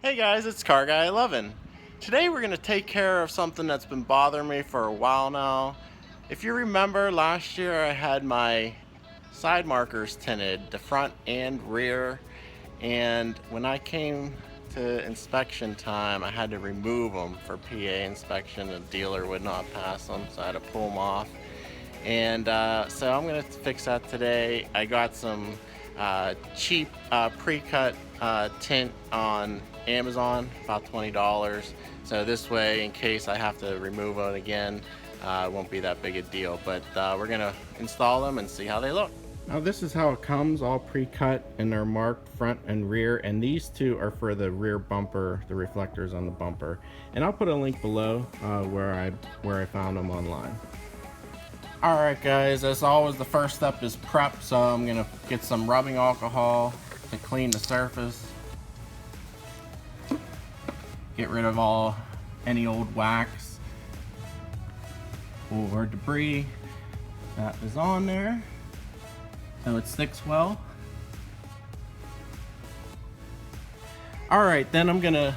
Hey guys, it's Car Guy 11. Today we're going to take care of something that's been bothering me for a while now. If you remember, last year I had my side markers tinted, the front and rear, and when I came to inspection time I had to remove them for PA inspection. The dealer would not pass them, so I had to pull them off. And so I'm going to fix that today. I got some cheap pre-cut tint on Amazon, about $20. So this way, in case I have to remove it again, it won't be that big a deal. But we're going to install them and see how they look. Now this is how it comes, all pre-cut, and they're marked front and rear, and these two are for the rear bumper, the reflectors on the bumper. And I'll put a link below where I found them online. Alright guys, as always the first step is prep, so I'm going to get some rubbing alcohol to clean the surface. Get rid of any old wax or debris that is on there so it sticks well. Alright, then I'm going to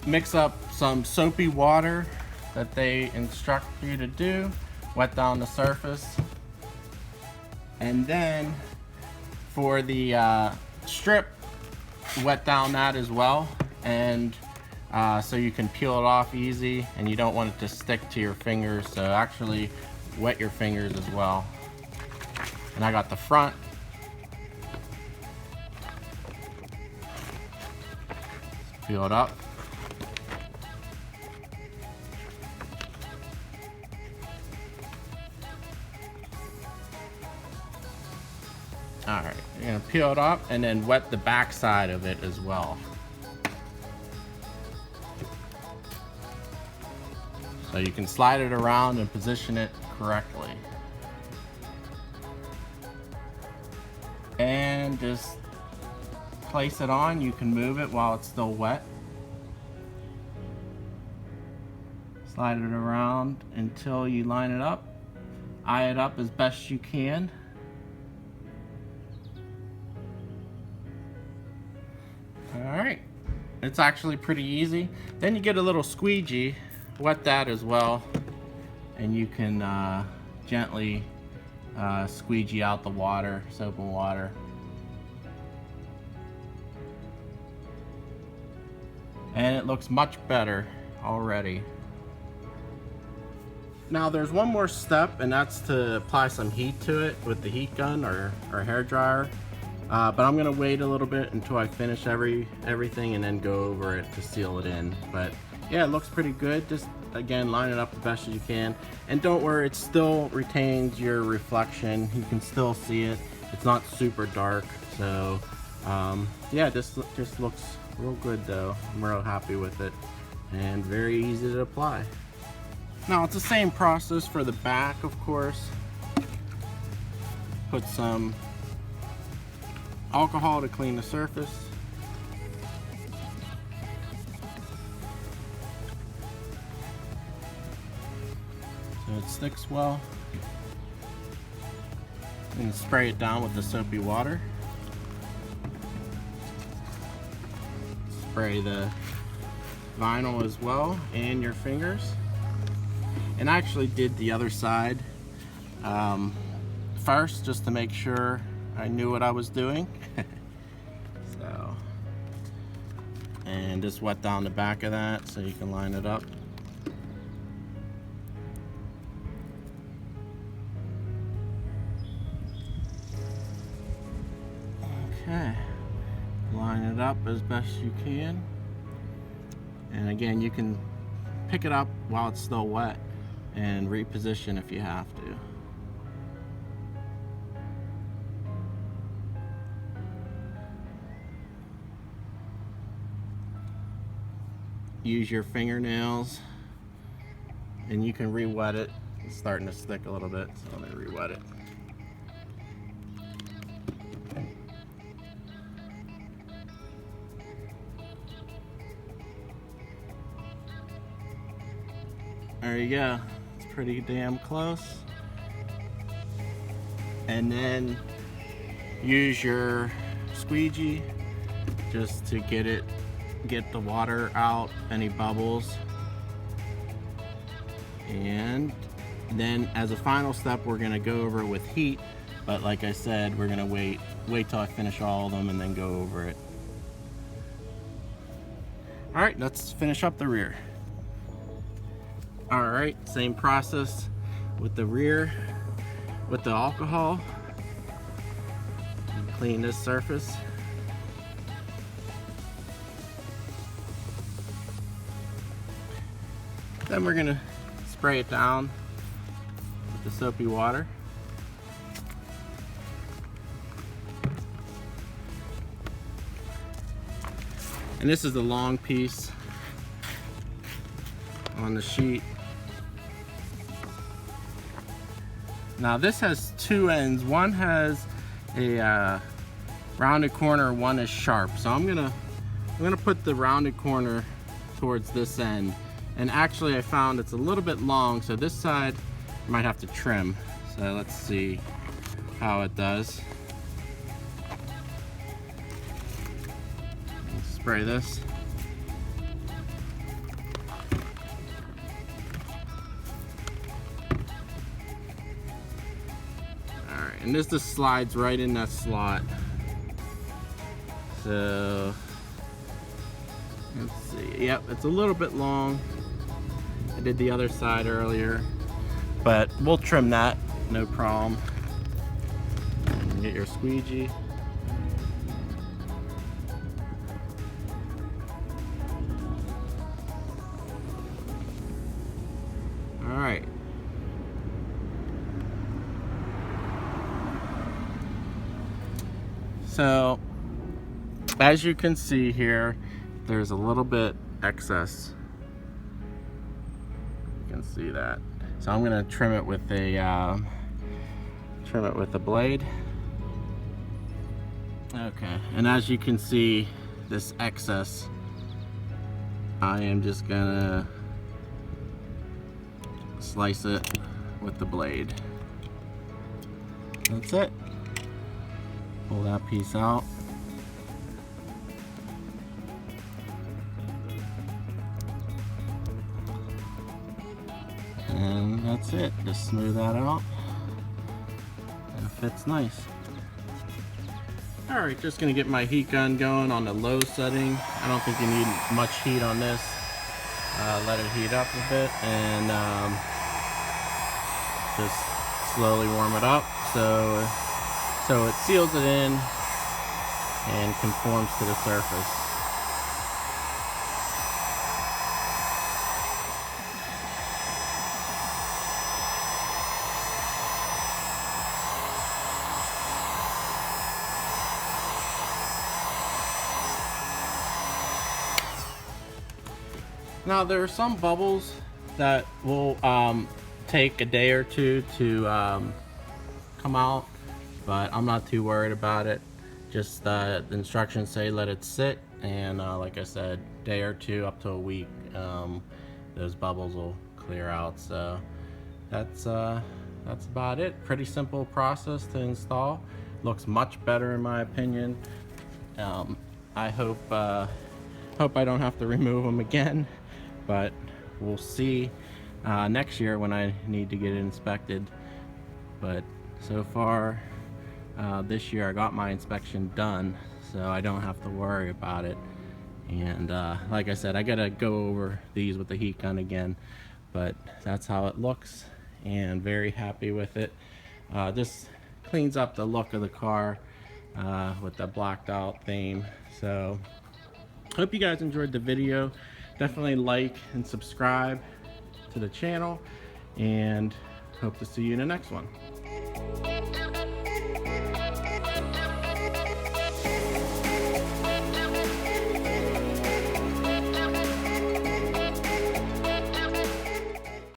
mix up some soapy water that they instruct you to do. Wet down the surface, and then for the strip, wet down that as well, and so you can peel it off easy and you don't want it to stick to your fingers, so actually wet your fingers as well. And I got the front. Let's peel it up. Alright, you're going to peel it up and then wet the back side of it as well. So you can slide it around and position it correctly. And just place it on. You can move it while it's still wet. Slide it around until you line it up. Eye it up as best you can. Alright, it's actually pretty easy. Then you get a little squeegee, wet that as well, and you can gently squeegee out the water, soap and water. And it looks much better already. Now there's one more step, and that's to apply some heat to it with the heat gun or hair dryer. But I'm gonna wait a little bit until I finish everything and then go over it to seal it in. But yeah, it looks pretty good. Just again, line it up the best as you can, and don't worry, it still retains your reflection. You can still see it. It's not super dark, so yeah, this just looks real good though. I'm real happy with it, and very easy to apply. Now it's the same process for the back, of course. Put some alcohol to clean the surface. So it sticks well. And spray it down with the soapy water. Spray the vinyl as well and your fingers. And I actually did the other side first, just to make sure I knew what I was doing. So, and just wet down the back of that so you can line it up. Okay, line it up as best you can. And again, you can pick it up while it's still wet and reposition if you have to. Use your fingernails, and you can re-wet it. It's starting to stick a little bit, so let me re-wet it. There you go. It's pretty damn close. And then use your squeegee just to get it get the water out, any bubbles. And then as a final step, we're gonna go over it with heat, but like I said, we're gonna wait till I finish all of them and then go over it. All right, let's finish up the rear. All right, same process with the rear, with the alcohol. Clean this surface. Then we're gonna spray it down with the soapy water. And this is the long piece on the sheet. Now this has two ends. One has a rounded corner, one is sharp. So I'm gonna put the rounded corner towards this end. And actually I found it's a little bit long, so this side I might have to trim. So let's see how it does. Let's spray this. Alright, and this just slides right in that slot. So let's see. Yep, it's a little bit long. I did the other side earlier, but we'll trim that, no problem. Get your squeegee. All right. So, as you can see here, there's a little bit excess. You can see that. So I'm gonna trim it with a blade. Okay, and as you can see, this excess, I am just gonna slice it with the blade. That's it. Pull that piece out. And that's it. Just smooth that out. And it fits nice. Alright, just gonna get my heat gun going on the low setting. I don't think you need much heat on this. Let it heat up a bit and just slowly warm it up so it seals it in and conforms to the surface. Now there are some bubbles that will take a day or two to come out, but I'm not too worried about it. Just the instructions say let it sit, and like I said, day or two up to a week, those bubbles will clear out. So that's about it. Pretty simple process to install. Looks much better in my opinion. I hope I don't have to remove them again. But we'll see next year when I need to get it inspected. But so far this year I got my inspection done, so I don't have to worry about it. And like I said, I gotta go over these with the heat gun again, but that's how it looks, and very happy with it. Just cleans up the look of the car with the blacked out theme. So hope you guys enjoyed the video. Definitely like and subscribe to the channel, and hope to see you in the next one.